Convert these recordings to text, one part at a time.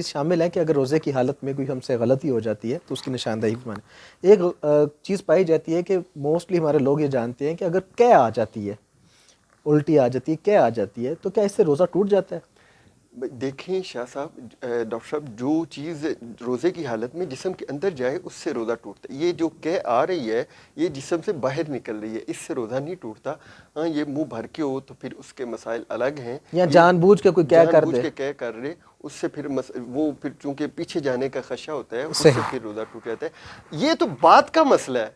شامل ہے کہ اگر روزے کی حالت میں کوئی ہم سے غلطی ہو جاتی ہے تو اس کی نشاندہی مانے. ایک چیز پائی جاتی ہے کہ موسٹلی ہمارے لوگ یہ جانتے ہیں کہ اگر قے آ جاتی ہے, الٹی آ جاتی ہے, قے آ جاتی ہے, تو کیا اس سے روزہ ٹوٹ جاتا ہے؟ دیکھیں شاہ صاحب, ڈاکٹر صاحب, جو چیز روزے کی حالت میں جسم کے اندر جائے اس سے روزہ ٹوٹتا ہے. یہ جو قے آ رہی ہے یہ جسم سے باہر نکل رہی ہے, اس سے روزہ نہیں ٹوٹتا. ہاں یہ منہ بھر کے ہو تو پھر اس کے مسائل الگ ہیں, یا جان بوجھ کے کوئی قے کر دے, جان بوجھ کے قے کر رہے, اس سے پھر وہ پھر چونکہ پیچھے جانے کا خدشہ ہوتا ہے, اس سے پھر روزہ ٹوٹ جاتا ہے. یہ تو بات کا مسئلہ ہے.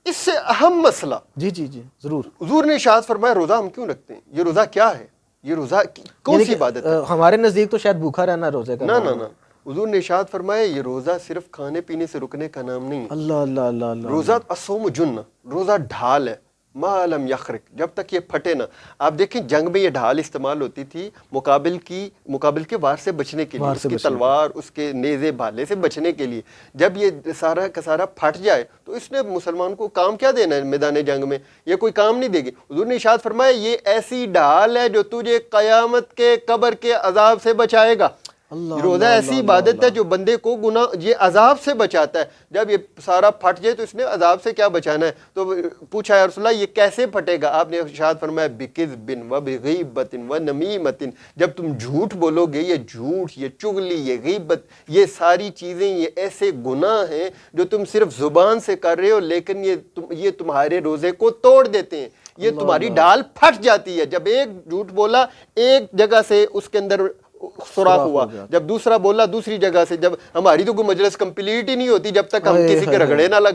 اس سے اہم مسئلہ, جی جی جی ضرور, حضور نے ارشاد فرمایا روزہ ہم کیوں رکھتے ہیں؟ یہ روزہ کیا ہے؟ یہ روزہ کون سی عبادت ہے؟ ہمارے نزدیک تو شاید بھوکا رہنا روزے کا نہ. حضور نے ارشاد فرمایا یہ روزہ صرف کھانے پینے سے رکنے کا نام نہیں ہے. اللہ اللہ اللہ اللہ, روزہ الصوم جنہ, روزہ ڈھال ہے, ما لم یخرق, جب تک یہ پھٹے نہ. آپ دیکھیں جنگ میں یہ ڈھال استعمال ہوتی تھی مقابل کے وار سے بچنے کے لیے, اس کی تلوار, اس کے نیزے بھالے سے بچنے کے لیے. جب یہ سارا کا سارا پھٹ جائے تو اس نے مسلمان کو کام کیا دینا ہے میدان جنگ میں؟ یہ کوئی کام نہیں دے گی. حضور نے ارشاد فرمایا یہ ایسی ڈھال ہے جو تجھے قیامت کے قبر کے عذاب سے بچائے گا. روزہ ایسی عبادت ہے جو بندے کو گناہ یہ عذاب سے بچاتا ہے. جب یہ سارا پھٹ جائے تو اس نے عذاب سے کیا بچانا ہے؟ تو پوچھا یا رسول اللہ یہ کیسے پھٹے گا؟ آپ نے ارشاد فرمایا بکذب و بغیبت و نمیمت, جب تم جھوٹ بولو گے. یہ جھوٹ, یہ چغلی, یہ غیبت, یہ ساری چیزیں یہ ایسے گناہ ہیں جو تم صرف زبان سے کر رہے ہو, لیکن یہ تمہارے روزے کو توڑ دیتے ہیں. یہ تمہاری ڈال پھٹ جاتی ہے. جب ایک جھوٹ بولا ایک جگہ سے اس کے اندر سوراخ ہوا, جب دوسرا بولا دوسری جگہ سے. جب ہماری تو کوئی مجلس کمپلیٹ ہی نہیں ہوتی جب تک ہم کسی کے رگڑے نہ لگا.